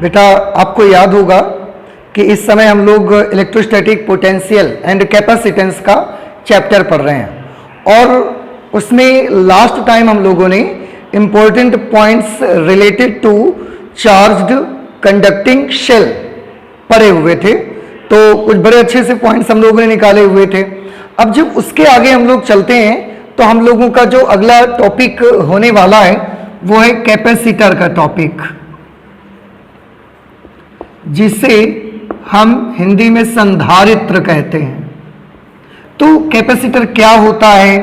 बेटा आपको याद होगा कि इस समय हम लोग इलेक्ट्रोस्टैटिक पोटेंशियल एंड कैपेसिटेंस का चैप्टर पढ़ रहे हैं और उसमें लास्ट टाइम हम लोगों ने important points related to charged conducting shell पढ़े हुए थे। तो कुछ बड़े अच्छे से पॉइंट्स हम लोगों ने निकाले हुए थे। अब जब उसके आगे हम लोग चलते हैं तो हम लोगों का जो अगला टॉपिक होने वाला है वो है कैपेसिटर का टॉपिक, जिसे हम हिंदी में संधारित्र कहते हैं। तो कैपेसिटर क्या होता है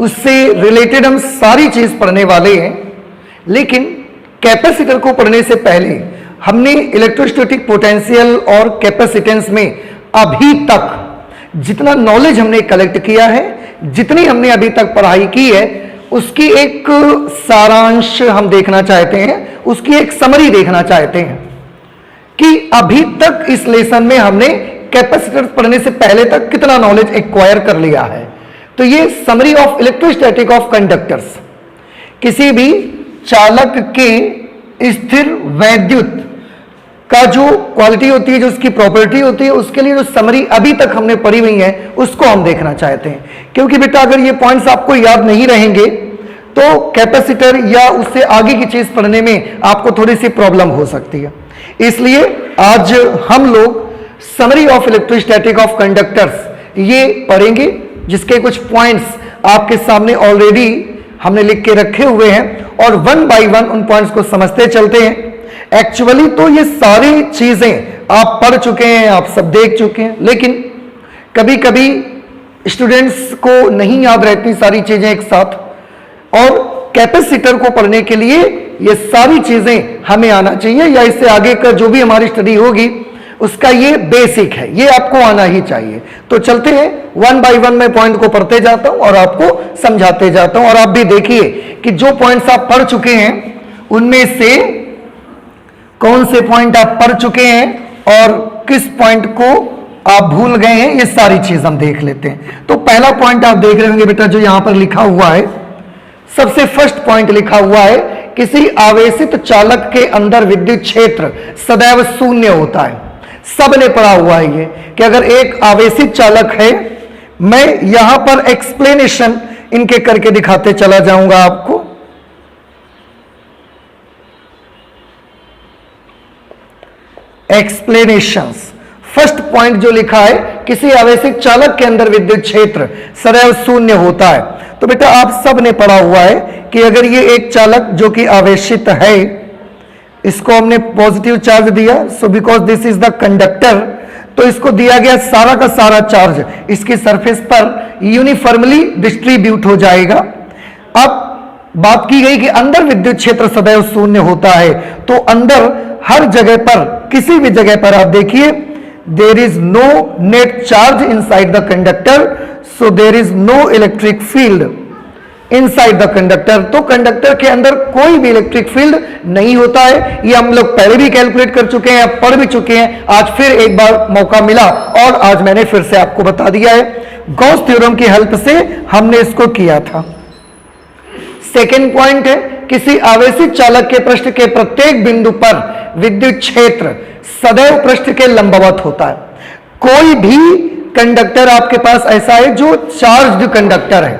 उससे रिलेटेड हम सारी चीज पढ़ने वाले हैं, लेकिन कैपेसिटर को पढ़ने से पहले हमने इलेक्ट्रोस्टैटिक पोटेंशियल और कैपेसिटेंस में अभी तक जितना नॉलेज हमने कलेक्ट किया है, जितनी हमने अभी तक पढ़ाई की है, उसकी एक सारांश हम देखना चाहते हैं, उसकी एक समरी देखना चाहते हैं कि अभी तक इस लेसन में हमने कैपेसिटर पढ़ने से पहले तक कितना नॉलेज एक्वायर कर लिया है। तो ये summary of electrostatic of conductors, किसी भी चालक के स्थिर वैद्युत का जो क्वालिटी होती है, जो उसकी प्रॉपर्टी होती है, उसके लिए जो समरी अभी तक हमने पढ़ी हुई है उसको हम देखना चाहते हैं। क्योंकि बेटा अगर ये पॉइंट्स आपको याद नहीं रहेंगे तो कैपेसिटर या उससे आगे की चीज पढ़ने में आपको थोड़ी सी प्रॉब्लम हो सकती है। इसलिए आज हम लोग summary of electrostatic of conductors ये पढ़ेंगे, जिसके कुछ पॉइंट्स आपके सामने ऑलरेडी हमने लिख के रखे हुए हैं और वन बाय वन उन पॉइंट्स को समझते चलते हैं। एक्चुअली तो ये सारी चीजें आप पढ़ चुके हैं, आप सब देख चुके हैं, लेकिन कभी कभी स्टूडेंट्स को नहीं याद रहती सारी चीजें एक साथ, और कैपेसिटर को पढ़ने के लिए ये सारी चीजें हमें आना चाहिए, या इससे आगे का जो भी हमारी स्टडी होगी उसका ये बेसिक है, ये आपको आना ही चाहिए। तो चलते हैं वन बाय वन मैं पॉइंट को पढ़ते जाता हूं और आपको समझाते जाता हूं, और आप भी देखिए कि जो पॉइंट्स आप पढ़ चुके हैं उनमें से कौन से पॉइंट आप पढ़ चुके हैं और किस पॉइंट को आप भूल गए हैं, ये सारी चीज हम देख लेते हैं। तो पहला पॉइंट आप देख रहे होंगे बेटा, जो यहां पर लिखा हुआ है, सबसे फर्स्ट पॉइंट लिखा हुआ है, किसी आवेशित चालक के अंदर विद्युत क्षेत्र सदैव शून्य होता है। सबने पढ़ा हुआ है ये कि अगर एक आवेशित चालक है, मैं यहां पर एक्सप्लेनेशन इनके करके दिखाते चला जाऊंगा आपको। एक्सप्लेनेशंस, फर्स्ट पॉइंट जो लिखा है, किसी आवेशित चालक के अंदर विद्युत क्षेत्र सदैव शून्य होता है। तो बेटा आप सब ने पढ़ा हुआ है कि अगर ये एक चालक जो कि आवेशित है, इसको हमने पॉजिटिव चार्ज दिया, so because this is the conductor, तो इसको दिया गया सारा का सारा चार्ज इसकी सरफेस पर यूनिफॉर्मली डिस्ट्रीब्यूट हो जाएगा। अब बात की गई कि अंदर विद्युत क्षेत्र सदैव शून्य होता है, तो अंदर हर जगह पर, किसी भी जगह पर आप देखिए, there is no net charge inside the conductor, so there is no electric field inside the conductor. तो कंडक्टर के अंदर कोई भी इलेक्ट्रिक फील्ड नहीं होता है। ये हम लोग पहले भी कैलकुलेट कर चुके हैं, पढ़ भी चुके हैं, आज फिर एक बार मौका मिला और आज मैंने फिर से आपको बता दिया है। गॉस थ्योरम की हेल्प से हमने इसको किया था। सेकेंड पॉइंट है, किसी आवेशित चालक के पृष्ठ के प्रत्येक बिंदु पर विद्युत क्षेत्र सदैव पृष्ठ के लंबवत होता है। कोई भी कंडक्टर आपके पास ऐसा है जो चार्ज्ड कंडक्टर है,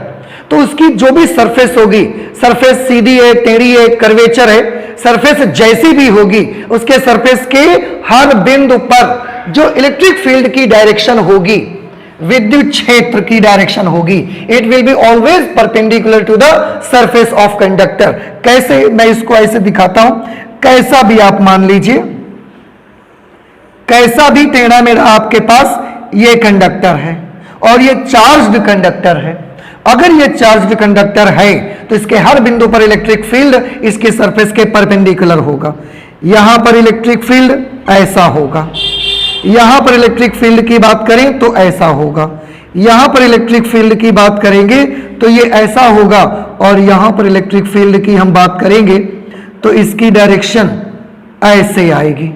तो उसकी जो भी सरफेस होगी, सरफेस सीधी है, टेढ़ी है, कर्वेचर है, सरफेस जैसी भी होगी, उसके सरफेस के हर बिंदु पर जो इलेक्ट्रिक फील्ड की डायरेक्शन होगी, विद्युत क्षेत्र की डायरेक्शन होगी, it will be always perpendicular to the surface of conductor. कैसे, मैं इसको ऐसे दिखाता हूं, कैसा भी आप मान लीजिए, कैसा भी टेढ़ा मेढ़ा आपके पास ये कंडक्टर है और ये चार्ज्ड कंडक्टर है। अगर ये चार्ज्ड कंडक्टर है तो इसके हर बिंदु पर इलेक्ट्रिक फील्ड इसके सरफेस के परपेंडिकुलर होगा। यहां पर इलेक्ट्रिक फील्ड ऐसा होगा, यहां पर इलेक्ट्रिक फील्ड की बात करें तो ऐसा होगा, यहां पर इलेक्ट्रिक फील्ड की बात करेंगे तो ये ऐसा होगा, और यहां पर इलेक्ट्रिक फील्ड की हम बात करेंगे तो इसकी डायरेक्शन ऐसे आएगी।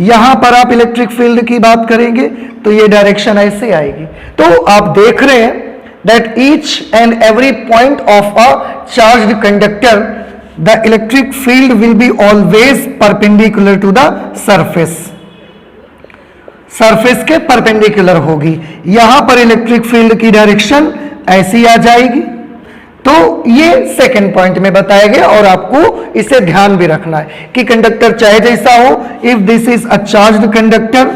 यहां पर आप इलेक्ट्रिक फील्ड की बात करेंगे तो ये डायरेक्शन ऐसे आएगी। तो आप देख रहे हैं that each and every point of a charged conductor the electric field will be always perpendicular to the surface, surface के परपेंडिकुलर होगी। यहां पर इलेक्ट्रिक फील्ड की डायरेक्शन ऐसी आ जाएगी। तो ये सेकंड पॉइंट में बताया गया और आपको इसे ध्यान भी रखना है कि कंडक्टर चाहे जैसा हो, if this is a charged conductor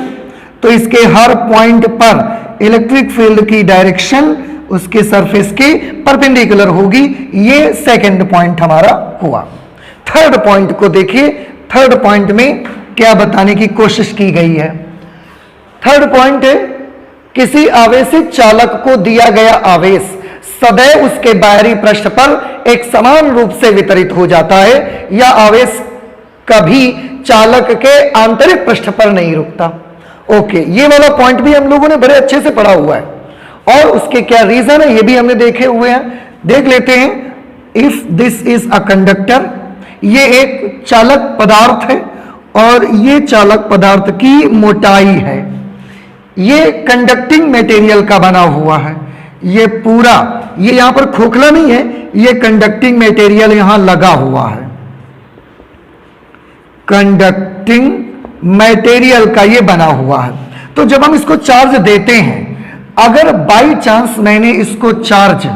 तो इसके हर पॉइंट पर इलेक्ट्रिक फील्ड की डायरेक्शन उसके सरफेस के परपेंडिकुलर होगी। ये सेकंड पॉइंट हमारा हुआ। थर्ड पॉइंट को देखिए, थर्ड पॉइंट में क्या बताने की कोशिश की गई है। थर्ड पॉइंट है, किसी आवेशित चालक को दिया गया आवेश सदैव उसके बाहरी पृष्ठ पर एक समान रूप से वितरित हो जाता है। यह आवेश कभी चालक के आंतरिक पृष्ठ पर नहीं रुकता। ओके, ये वाला पॉइंट भी हम लोगों ने बड़े अच्छे से पढ़ा हुआ है और उसके क्या रीजन है ये भी हमने देखे हुए हैं। देख लेते हैं। If this is a conductor, ये एक चालक पदार्थ है और ये चालक पदार्थ की मोटाई है। ये कंडक्टिंग मटेरियल का बना हुआ है। ये पूरा, ये यहां पर खोखला नहीं है, ये कंडक्टिंग मटेरियल यहां लगा हुआ है। कंडक्टिंग मटेरियल का ये बना हुआ है। तो जब हम इसको चार्ज देते हैं, अगर बाई चांस मैंने इसको चार्ज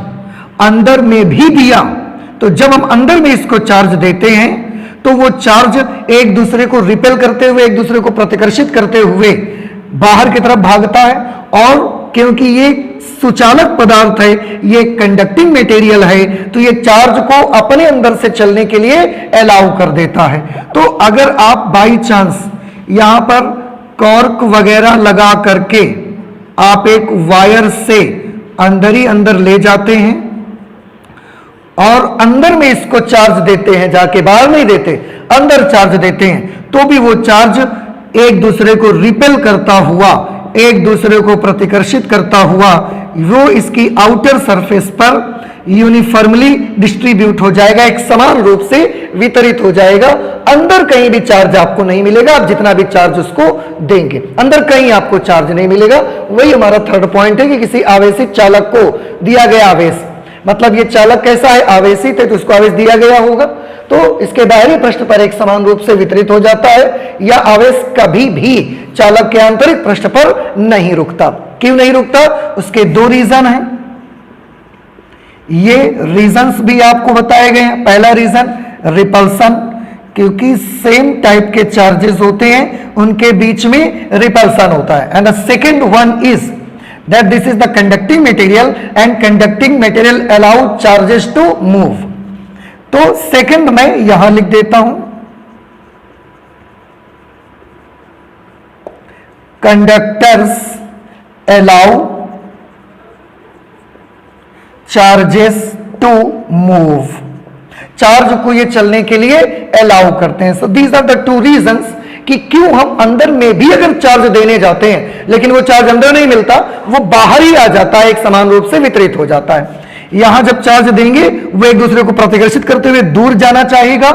अंदर में भी दिया, तो जब हम अंदर में इसको चार्ज देते हैं तो वो चार्ज एक दूसरे को रिपेल करते हुए, एक दूसरे को प्रतिकर्षित करते हुए बाहर की तरफ भागता है। और क्योंकि ये सुचालक पदार्थ है, ये कंडक्टिंग मटेरियल है, तो ये चार्ज को अपने अंदर से चलने के लिए अलाउ कर देता है। तो अगर आप बाई चांस यहां पर कॉर्क वगैरह लगा करके आप एक वायर से अंदर ही अंदर ले जाते हैं और अंदर में इसको चार्ज देते हैं, जाके बाहर नहीं देते, अंदर चार्ज देते हैं, तो भी वो चार्ज एक दूसरे को रिपेल करता हुआ, एक दूसरे को प्रतिकर्षित करता हुआ वो इसकी आउटर सरफेस पर यूनिफॉर्मली डिस्ट्रीब्यूट हो जाएगा, एक समान रूप से वितरित हो जाएगा। अंदर कहीं भी चार्ज आपको नहीं मिलेगा, आप जितना भी चार्ज उसको देंगे, अंदर कहीं आपको चार्ज नहीं मिलेगा। वही हमारा थर्ड पॉइंट है कि किसी आवेशित चालक को दिया गया आवेश, मतलब ये चालक कैसा है, आवेशित है, तो उसको आवेश दिया गया होगा, तो इसके बाहरी पृष्ठ पर एक समान रूप से वितरित हो जाता है। यह आवेश कभी भी चालक के आंतरिक पृष्ठ पर नहीं रुकता। क्यों नहीं रुकता? उसके दो रीजन हैं। ये रीजंस भी आपको बताए गए हैं। पहला रीजन रिपल्सन, क्योंकि सेम टाइप के चार्जेस होते हैं उनके बीच में रिपल्सन होता है। And the second one is that this is the conducting material and conducting material allow charges to move। तो सेकंड मैं यहां लिख देता हूं, conductors allow charges to move, charge को ये चलने के लिए अलाउ करते हैं। So these are the two reasons कि क्यों हम अंदर में भी अगर चार्ज देने जाते हैं लेकिन वो चार्ज अंदर नहीं मिलता, वो बाहर ही आ जाता है, एक समान रूप से वितरित हो जाता है। यहां जब चार्ज देंगे वो एक दूसरे को प्रतिकर्षित करते हुए दूर जाना चाहेगा,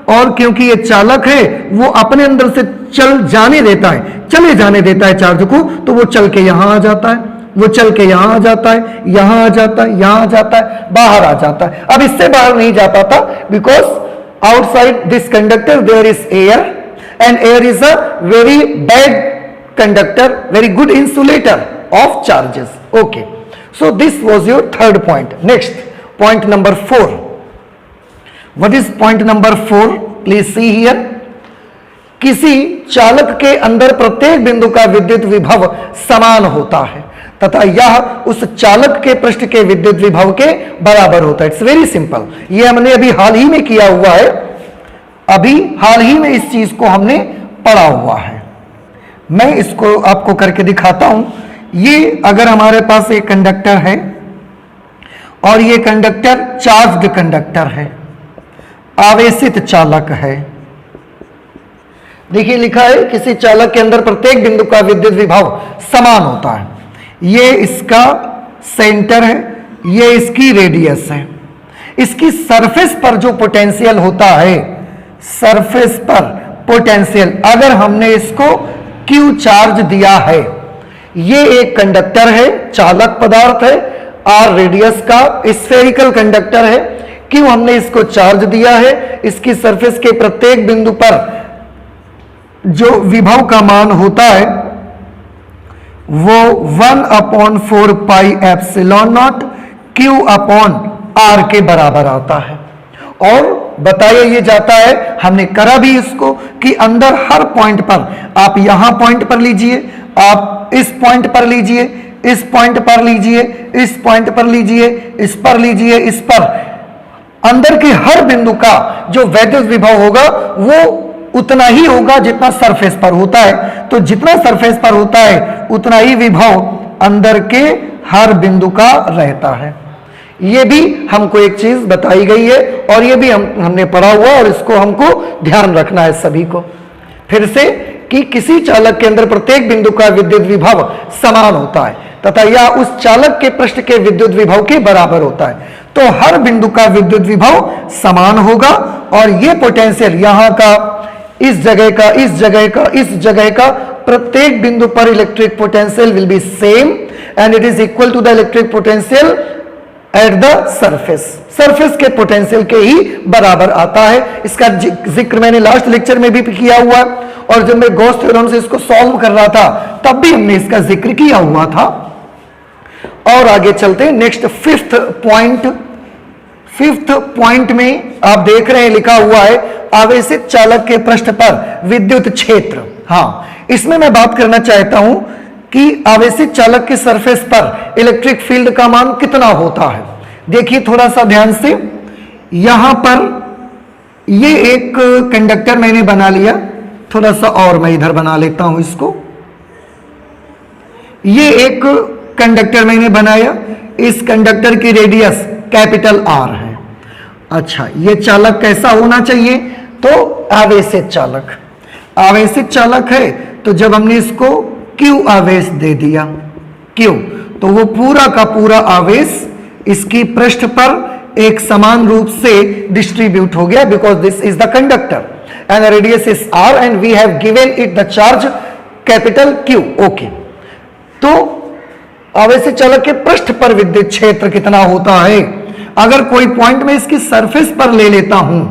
और क्योंकि ये चालक है वो अपने अंदर से चल जाने देता है, चले जाने देता है चार्ज को, तो वो चल के यहां आ जाता है, वो चल के यहां आ जाता है, यहां आ जाता है, यहां आ जाता है, बाहर आ जाता है। अब इससे बाहर नहीं जा पाता because outside this conductor there is air and air is a very bad conductor, very good insulator of charges. Okay, so this was your third point. Next, point number 4. What is point number 4? Please see here. किसी चालक के अंदर प्रत्येक बिंदु का विद्युत विभव समान होता है तथा यह उस चालक के पृष्ठ के विद्युत विभव के बराबर होता है। It's very simple. ये हमने अभी हाल ही में किया हुआ है, अभी हाल ही में इस चीज को हमने पढ़ा हुआ है। मैं इसको आपको करके दिखाता हूं। ये अगर हमारे पास एक कंडक्टर है और ये कंडक्टर चार्ज्ड कंडक्टर है, आवेशित चालक है। देखिए लिखा है किसी चालक के अंदर प्रत्येक बिंदु का विद्युत विभव समान होता है। ये इसका सेंटर है, ये इसकी रेडियस है। इसकी सरफेस पर जो पोटेंशियल होता है, सरफेस पर पोटेंशियल, अगर हमने इसको Q चार्ज दिया है, ये एक कंडक्टर है, चालक पदार्थ है, R रेडियस का स्फेरिकल कंडक्टर है, क्यों हमने इसको चार्ज दिया है, इसकी सरफेस के प्रत्येक बिंदु पर जो विभव का मान होता है वो 1/4 pi epsilon naught Q upon R के बराबर आता है। और बताया ये जाता है, हमने करा भी इसको, कि अंदर हर पॉइंट पर, आप यहां पॉइंट पर लीजिए, आप इस पॉइंट पर लीजिए, इस पॉइंट पर लीजिए, इस पॉइंट पर लीजिए, इस पर लीजिए, इस पर, अंदर के हर बिंदु का जो वैद्युत विभव होगा वो उतना ही होगा जितना सरफेस पर होता है। तो जितना सरफेस पर होता है उतना ही विभव अंदर के हर बिंदु का रहता है। ये भी हमको एक चीज बताई गई है और ये भी हमने पढ़ा हुआ, और इसको हमको ध्यान रखना है सभी को फिर से, कि किसी चालक के अंदर प्रत्येक बिंदु का विद्युत विभव समान होता है तथा यह उस चालक के पृष्ठ के विद्युत विभव के बराबर होता है। तो हर बिंदु का विद्युत विभव समान होगा और ये पोटेंशियल यहां का, इस जगह का, इस जगह का, इस जगह का, प्रत्येक बिंदु पर electric potential will be same and it is equal to the electric potential at the surface. Surface के पोटेंशियल के ही बराबर आता है। इसका जिक्र मैंने लास्ट लेक्चर में भी किया हुआ है, और जब मैं गॉस थ्योरम से इसको सॉल्व कर रहा था तब भी हमने इसका जिक्र किया हुआ था। और आगे चलते हैं next fifth point. Fifth point में आप देख रहे हैं लिखा हुआ है आवेशित चालक के पृष्ठ पर विद्युत क्षेत्र। हाँ, इसमें मैं बात करना चाहता हूं कि आवेशित चालक के सरफेस पर इलेक्ट्रिक फील्ड का मान कितना होता है। देखिए थोड़ा सा ध्यान से, यहां पर ये एक कंडक्टर मैंने बना लिया, थोड़ा सा और मैं इधर बना लेता हूं इसको। ये एक कंडक्टर मैंने बनाया, इस कंडक्टर की रेडियस कैपिटल आर है। अच्छा, ये चालक कैसा होना चाहिए? तो आवेशित चालक। आवेशित चालक है तो जब हमने इसको क्यू आवेश दे दिया, क्यू, तो वो पूरा का पूरा आवेश इसकी पृष्ठ पर एक समान रूप से डिस्ट्रीब्यूट हो गया, because this is the conductor and the radius is R and we have given it the charge capital Q. Okay, तो आवेशित चालक के पृष्ठ पर विद्युत क्षेत्र कितना होता है? अगर कोई पॉइंट में इसकी सरफेस पर ले लेता हूं,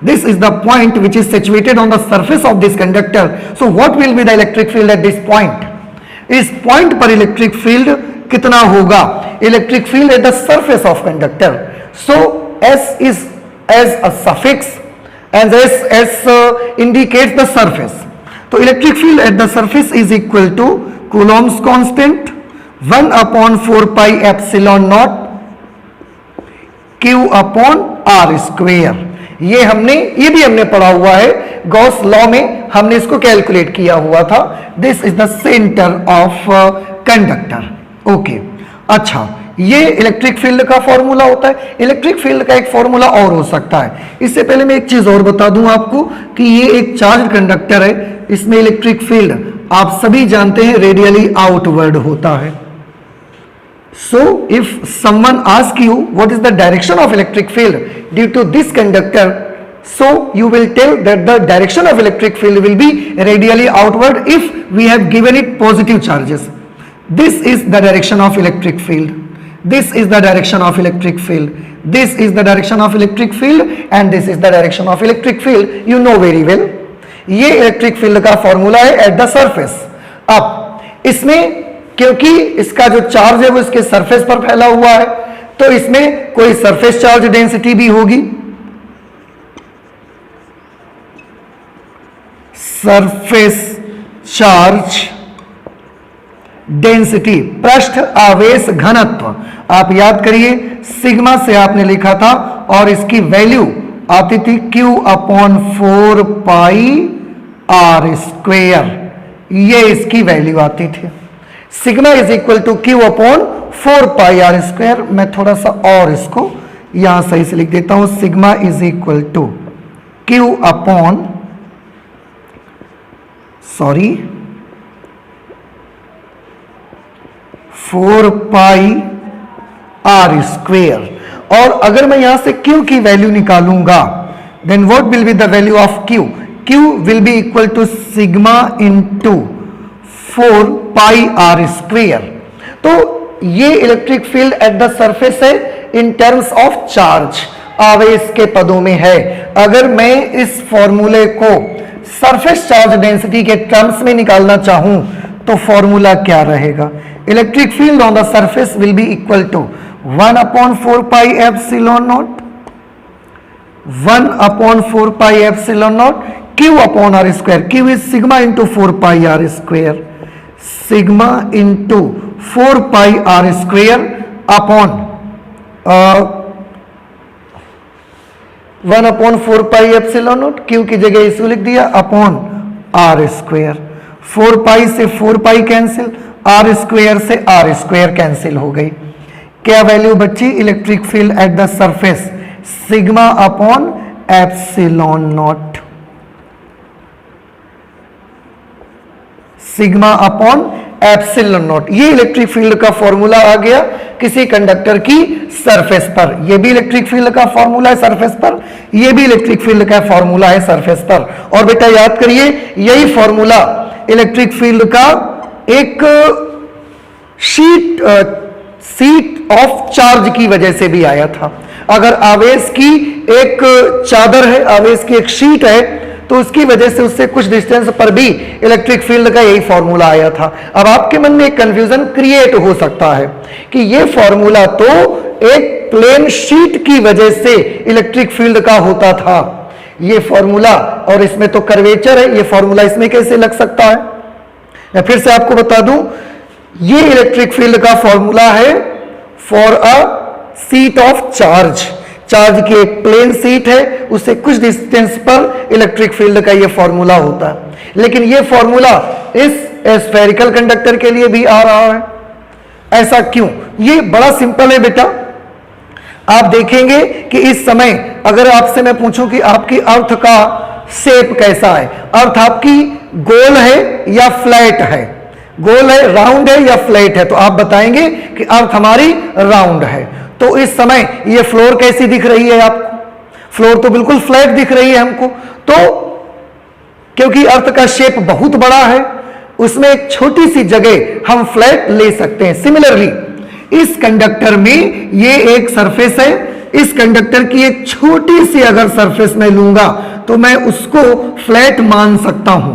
this is the point which is situated on the surface of this conductor, so what will be the electric field at this point? इस पॉइंट पर इलेक्ट्रिक फील्ड कितना होगा? Electric field at the surface of conductor, so S is as a suffix and S indicates the surface. तो electric field at the surface is equal to Coulomb's constant 1/4 pi epsilon naught Q upon R square. ये भी हमने पढ़ा हुआ है, Gauss law में हमने इसको कैलकुलेट किया हुआ था। This is the centre of conductor. Okay, अच्छा, ये इलेक्ट्रिक फील्ड का फॉर्मूला होता है। इलेक्ट्रिक फील्ड का एक फॉर्मूला और हो सकता है। इससे पहले मैं एक चीज और बता दूं आपको कि ये एक चार्ज कंडक्टर है, इसमें इलेक्ट्रिक फील्ड आप सभी जानते हैं रेडियली आउटवर्ड होता है। So if someone asks you what is the direction of electric field due to this conductor, so you will tell that the direction of electric field will be radially outward if we have given it positive charges. This is the direction of electric field. This is the direction of electric field. This is the direction of electric field and this is the direction of electric field. You know very well. ये electric field का formula है eight the surface. अब इसमें क्योंकि इसका जो charge है वो इसके सरफेस पर फैला हुआ है, तो इसमें कोई सरफेस चार्ज डेंसिटी भी होगी। सरफेस चार्ज डेंसिटी, पृष्ठ आवेश घनत्व, आप याद करिए सिग्मा से आपने लिखा था और इसकी वैल्यू आती थी Q/4 पाई आर स्क्वेयर, ये इसकी वैल्यू आती थी। Sigma is equal to Q/4 pi R square. मैं थोड़ा सा और इसको यहां सही से लिख देता हूं, sigma is equal to Q/4 pi R square. और अगर मैं यहां से Q की वैल्यू निकालूंगा, then what will be the value of Q? Q will be equal to sigma into 4 pi R square. तो ये electric field at the surface है इन टर्म्स ऑफ चार्ज। आवेश के पदों में है। अगर मैं इस फॉर्मूले को सरफेस चार्ज डेंसिटी के टर्म्स में निकालना चाहूं तो फॉर्मूला क्या रहेगा? Electric field on the surface will be equal to 1/4 pi epsilon naught, 1/4 pi epsilon naught Q upon R square. Q is sigma into 4 pi R square, sigma into 4 pi R square upon 1/4 pi epsilon naught, Q की जगह इसको लिख दिया upon R square. 4 पाई से 4 pi cancel, are square से are square cancel हो गई। क्या वैल्यू बची? Electric field at the surface sigma upon epsilon not, sigma upon epsilon not. ये इलेक्ट्रिक फील्ड का फॉर्मूला आ गया किसी कंडक्टर की सरफेस पर। ये भी इलेक्ट्रिक फील्ड का फॉर्मूला है सरफेस पर, ये भी इलेक्ट्रिक फील्ड का फॉर्मूला है सरफेस पर। और बेटा याद करिए, यही फॉर्मूला इलेक्ट्रिक फील्ड का एक सीट ऑफ चार्ज की वजह से भी आया था। अगर आवेश की एक चादर है, आवेश की एक शीट है, तो उसकी वजह से उससे कुछ डिस्टेंस पर भी इलेक्ट्रिक फील्ड का यही फॉर्मूला आया था। अब आपके मन में एक कंफ्यूजन क्रिएट हो सकता है कि ये फॉर्मूला तो एक प्लेन शीट की वजह से इलेक्ट्रिक फील्ड का होता था, ये फॉर्मूला, और इसमें तो कर्वेचर है, ये फॉर्मूला इसमें कैसे लग सकता है? मैं फिर से आपको बता दूं, ये इलेक्ट्रिक फील्ड का फॉर्मूला है for a seat of charge. Charge की एक प्लेन सीट है, उससे कुछ डिस्टेंस पर इलेक्ट्रिक फील्ड का ये फॉर्मूला होता है। लेकिन ये फॉर्मूला इस स्फेरिकल कंडक्टर के लिए भी आ रहा है। ऐसा क्यों? ये बड़ा सिंपल है बेटा। आप देखेंगे कि इस समय अगर आपसे मैं पूछूं कि आपकी अर्थ का शेप कैसा है, अर्थ आपकी गोल है या फ्लैट है, गोल है, राउंड है या फ्लैट है, तो आप बताएंगे कि अर्थ हमारी राउंड है। तो इस समय ये फ्लोर कैसी दिख रही है आपको? फ्लोर तो बिल्कुल फ्लैट दिख रही है हमको। तो क्योंकि अर्थ का शेप बहुत बड़ा है, उसमें एक छोटी सी जगह हम फ्लैट ले सकते हैं। सिमिलरली इस कंडक्टर में ये एक सरफेस है, इस कंडक्टर की एक छोटी सी अगर सरफेस मैं लूंगा तो मैं उसको फ्लैट मान सकता हूं।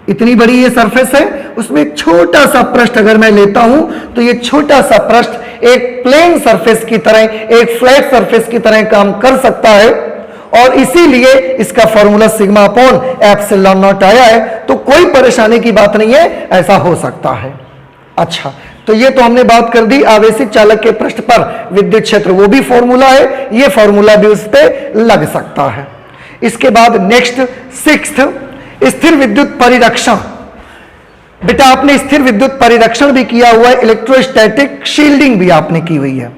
इतनी बड़ी ये सरफेस है, उसमें एक छोटा सा पृष्ठ अगर मैं लेता हूं तो ये छोटा सा पृष्ठ एक प्लेन सरफेस की तरह, एक फ्लैट सरफेस की तरह काम कर सकता है, और इसीलिए इसका formula sigma upon epsilon not आया है। तो कोई परेशानी की बात नहीं है, ऐसा हो सकता है। अच्छा, तो ये तो हमने बात कर दी आवेशित चालक के पृष्ठ पर विद्युत क्षेत्र, वो भी फॉर्मूला है, ये फॉर्मूला भी उस पर लग सकता है। इसके बाद नेक्स्ट सिक्स्थ, स्थिर विद्युत परिरक्षण। बेटा आपने स्थिर विद्युत परिरक्षण भी किया हुआ है, इलेक्ट्रोस्टैटिक शील्डिंग भी आपने की हुई है।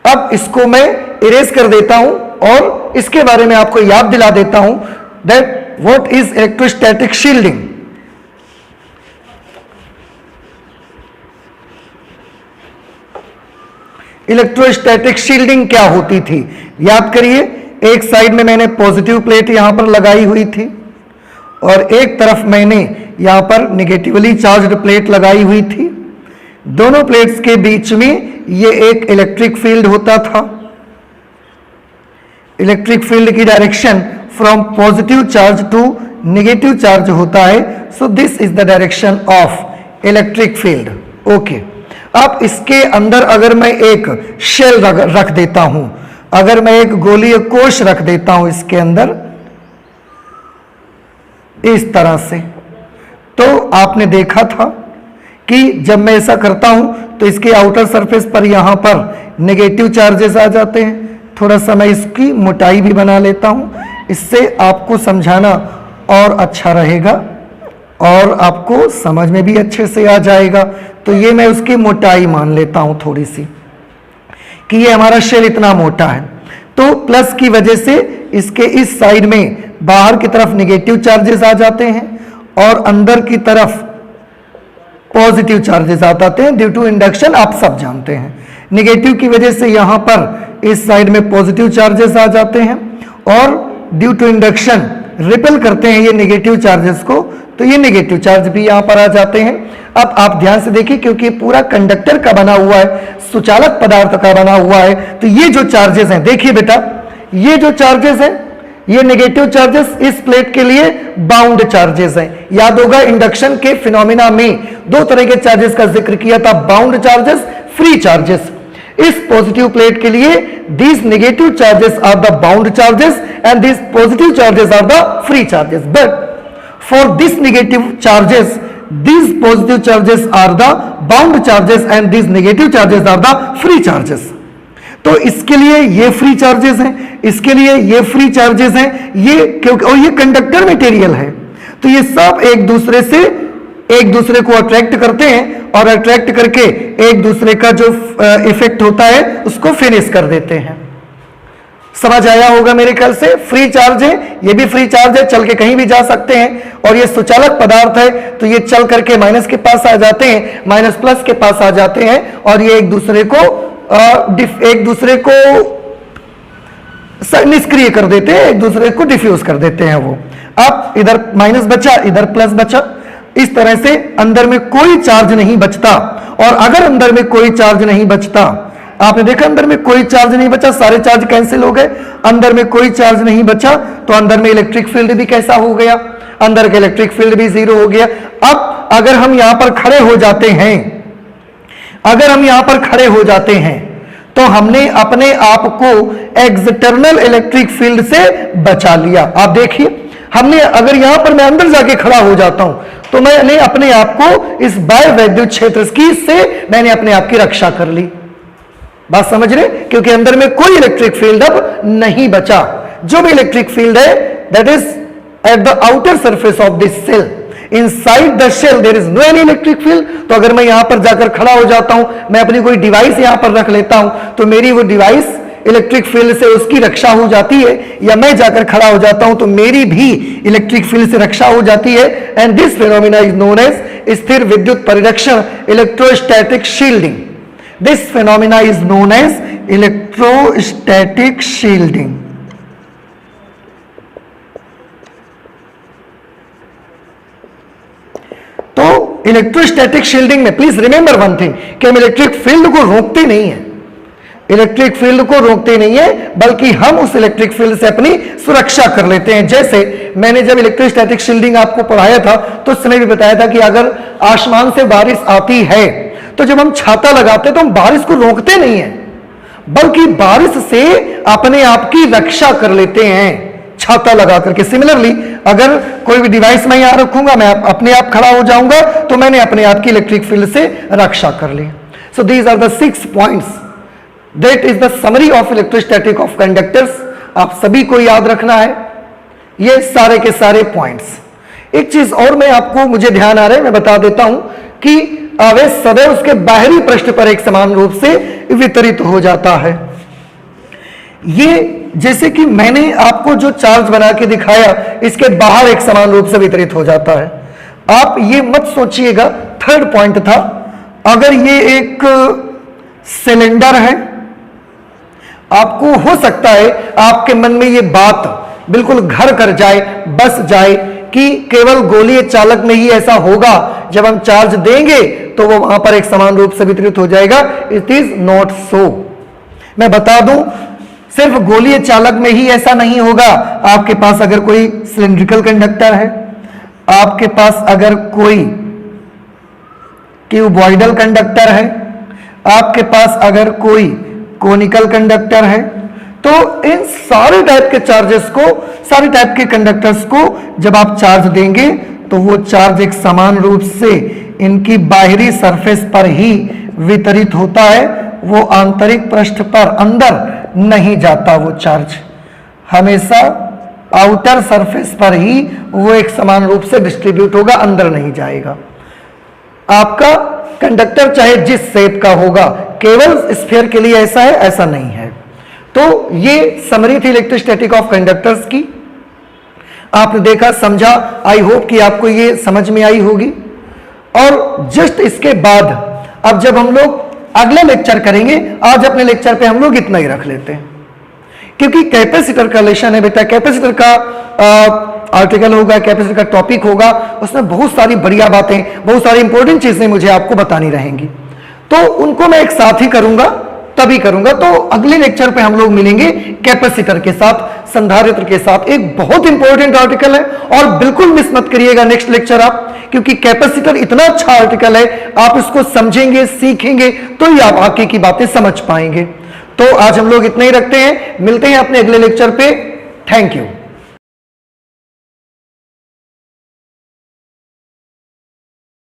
अब इसको मैं इरेज कर देता हूं और इसके बारे में आपको याद दिला देता हूं that what is electrostatic shielding. Electrostatic shielding क्या होती थी? याद करिए, एक साइड में मैंने पॉजिटिव प्लेट यहां पर लगाई हुई थी और एक तरफ मैंने यहां पर निगेटिवली चार्ज्ड प्लेट लगाई हुई थी। दोनों प्लेट्स के बीच में ये एक इलेक्ट्रिक फील्ड होता था। इलेक्ट्रिक फील्ड की direction from positive charge to negative charge होता है। So this is the direction of electric field. Okay, अब इसके अंदर अगर मैं एक शेल रख देता हूं, अगर मैं एक गोलीय कोश रख देता हूं इसके अंदर इस तरह से, तो आपने देखा था कि जब मैं ऐसा करता हूं तो इसके आउटर सरफेस पर यहां पर नेगेटिव चार्जेस आ जाते हैं। थोड़ा सा मैं इसकी मोटाई भी बना लेता हूं, इससे आपको समझाना और अच्छा रहेगा और आपको समझ में भी अच्छे से आ जाएगा। तो ये मैं उसकी मोटाई मान लेता हूं थोड़ी सी कि ये हमारा शेल इतना मोटा है। तो प्लस की वजह से इसके इस साइड में बाहर की तरफ नेगेटिव चार्जेस आ जाते हैं और अंदर की तरफ पॉजिटिव चार्जेस आ जाते हैं ड्यू टू इंडक्शन। आप सब जानते हैं नेगेटिव की वजह से यहां पर इस साइड में पॉजिटिव चार्जेस आ जाते हैं और ड्यू टू इंडक्शन रिपेल करते हैं ये नेगेटिव चार्जेस को, तो ये नेगेटिव चार्ज भी यहां पर आ जाते हैं। अब आप ध्यान से देखिए, क्योंकि पूरा कंडक्टर का बना हुआ है, सुचालक पदार्थ का बना हुआ है, तो ये जो चार्जेस हैं, देखिए बेटा ये जो चार्जेस है, ये नेगेटिव चार्जेस इस प्लेट के लिए बाउंड चार्जेस हैं। याद होगा इंडक्शन के फिनोमिना में दो तरह के चार्जेस का जिक्र किया था, बाउंड चार्जेस, फ्री चार्जेस। इस पॉजिटिव प्लेट के लिए these negative charges are the bound charges and these positive charges are the free charges. But for this negative charges, these positive charges are the bound charges and these negative charges are the free charges. तो इसके लिए ये free charges हैं, इसके लिए ये free charges हैं, ये क्योंकि और ये कंडक्टर मटेरियल है, तो ये सब एक दूसरे को अट्रैक्ट करते हैं और अट्रैक्ट करके एक दूसरे का जो इफेक्ट होता है उसको फिनिश कर देते हैं। समझ आया होगा मेरे ख्याल से। फ्री चार्ज है, ये भी फ्री चार्ज है, चल के कहीं भी जा सकते हैं, और ये सुचालक पदार्थ है तो ये चल करके माइनस के पास आ जाते हैं, माइनस प्लस के पास आ जाते हैं, और ये एक दूसरे को निष्क्रिय कर देते हैं, एक दूसरे को डिफ्यूज कर देते हैं। वो अब इधर माइनस बचा, इधर प्लस बचा, इस तरह से अंदर में कोई चार्ज नहीं बचता। और अगर अंदर में कोई चार्ज नहीं बचता, आपने देखा अंदर में कोई चार्ज नहीं बचा, सारे चार्ज कैंसिल हो गए, अंदर में कोई चार्ज नहीं बचा, तो अंदर में इलेक्ट्रिक फील्ड भी कैसा हो गया, अंदर का इलेक्ट्रिक फील्ड भी जीरो हो गया। अब अगर हम यहां पर खड़े हो जाते हैं, अगर हम यहां पर खड़े हो जाते हैं तो हमने अपने आप को एक्सटर्नल इलेक्ट्रिक फील्ड से बचा लिया। आप देखिए, हमने अगर यहां पर मैं अंदर जाके खड़ा हो जाता हूं तो मैंने अपने आप को इस बाह्य वैद्युत क्षेत्र की से मैंने अपने आप की रक्षा कर ली। बात समझ रहे? क्योंकि अंदर में कोई इलेक्ट्रिक फील्ड अब नहीं बचा। जो भी इलेक्ट्रिक फील्ड है that is at the outer surface of this shell, inside the shell there is no any electric field. तो अगर मैं यहां पर जाकर खड़ा हो जाता हूं, मैं अपनी कोई डिवाइस यहां पर रख लेता हूं, तो मेरी वो डिवाइस इलेक्ट्रिक फील्ड से उसकी रक्षा हो जाती है, या मैं जाकर खड़ा हो जाता हूं तो मेरी भी इलेक्ट्रिक फील्ड से रक्षा हो जाती है। And this phenomena is known as स्थिर विद्युत परिरक्षण, electrostatic shielding. This phenomena is known as electrostatic shielding. तो इलेक्ट्रोस्टैटिक शील्डिंग में प्लीज रिमेंबर वन थिंग कि हम इलेक्ट्रिक फील्ड को रोकते नहीं है, इलेक्ट्रिक फील्ड को रोकते नहीं है, बल्कि हम उस इलेक्ट्रिक फील्ड से अपनी सुरक्षा कर लेते हैं। जैसे मैंने जब इलेक्ट्रोस्टैटिक शील्डिंग आपको पढ़ाया था तो उस समय भी बताया था कि अगर आसमान से बारिश आती है तो जब हम छाता लगाते हैं तो हम बारिश को रोकते नहीं है, बल्कि बारिश से अपने आप की रक्षा कर लेते हैं छाता लगा करके। सिमिलरली अगर कोई भी डिवाइस मैं यहां रखूंगा, मैं अपने आप खड़ा हो जाऊंगा, तो मैंने अपने आप की इलेक्ट्रिक फील्ड से रक्षा कर ली। So these are the 6 points that is the summary of electrostatic of conductors. आप सभी को याद रखना है ये सारे के सारे पॉइंट्स। एक चीज और मैं आपको, मुझे ध्यान आ रहा है, मैं बता देता हूं कि आवेश सदैव उसके बाहरी पृष्ठ पर एक समान रूप से वितरित हो जाता है। ये जैसे कि मैंने आपको जो चार्ज बना के दिखाया, इसके बाहर एक समान रूप से वितरित हो जाता है। आप ये मत सोचिएगा, थर्ड पॉइंट था, अगर ये एक सिलेंडर है, आपको हो सकता है आपके मन में ये बात बिल्कुल घर कर जाए, बस जाए कि केवल गोलीय चालक में ही ऐसा होगा, जब हम चार्ज देंगे तो वो वहां पर एक समान रूप से वितरित हो जाएगा। It is not so. मैं बता दूं, सिर्फ गोलीय चालक में ही ऐसा नहीं होगा। आपके पास अगर कोई सिलिंड्रिकल कंडक्टर है, आपके पास अगर कोई क्यूबॉइडल कंडक्टर है, आपके पास अगर कोई कोनिकल कंडक्टर है, तो इन सारे टाइप के चार्जेस को, सारे टाइप के कंडक्टर्स को जब आप चार्ज देंगे तो वो चार्ज एक समान रूप से इनकी बाहरी सरफेस पर ही वितरित होता है, वो आंतरिक पृष्ठ पर अंदर नहीं जाता। वो चार्ज हमेशा आउटर सरफेस पर ही वो एक समान रूप से डिस्ट्रीब्यूट होगा, अंदर नहीं जाएगा। आपका कंडक्टर चाहे जिस शेप का होगा, केवल स्फीयर के लिए ऐसा है, ऐसा नहीं है। तो ये समरी थी इलेक्ट्रोस्टैटिक ऑफ कंडक्टर्स की। आपने देखा, समझा, आई होप कि आपको ये समझ में आई होगी। और जस्ट इसके बाद अब जब हम लोग अगले लेक्चर करेंगे, आज अपने लेक्चर पे हम लोग इतना ही रख लेते हैं, क्योंकि कैपेसिटर का लेशन है बेटा, कैपेसिटर का आर्टिकल होगा, कैपेसिटर का टॉपिक होगा, उसमें बहुत सारी बढ़िया बातें, बहुत सारी इंपॉर्टेंट चीजें मुझे आपको बतानी रहेंगी। तो उनको मैं एक साथ ही करूंगा, तभी करूंगा। तो अगले लेक्चर पे हम लोग मिलेंगे कैपेसिटर के साथ, संधारित्र के साथ। एक बहुत इंपॉर्टेंट आर्टिकल है और बिल्कुल मिस मत करिएगा नेक्स्ट लेक्चर आप, क्योंकि कैपेसिटर इतना अच्छा आर्टिकल है, आप इसको समझेंगे, सीखेंगे तो ही आप आगे की बातें समझ पाएंगे। तो आज हम लोग इतना ही रखते हैं, मिलते हैं अपने अगले लेक्चर पे। Thank you.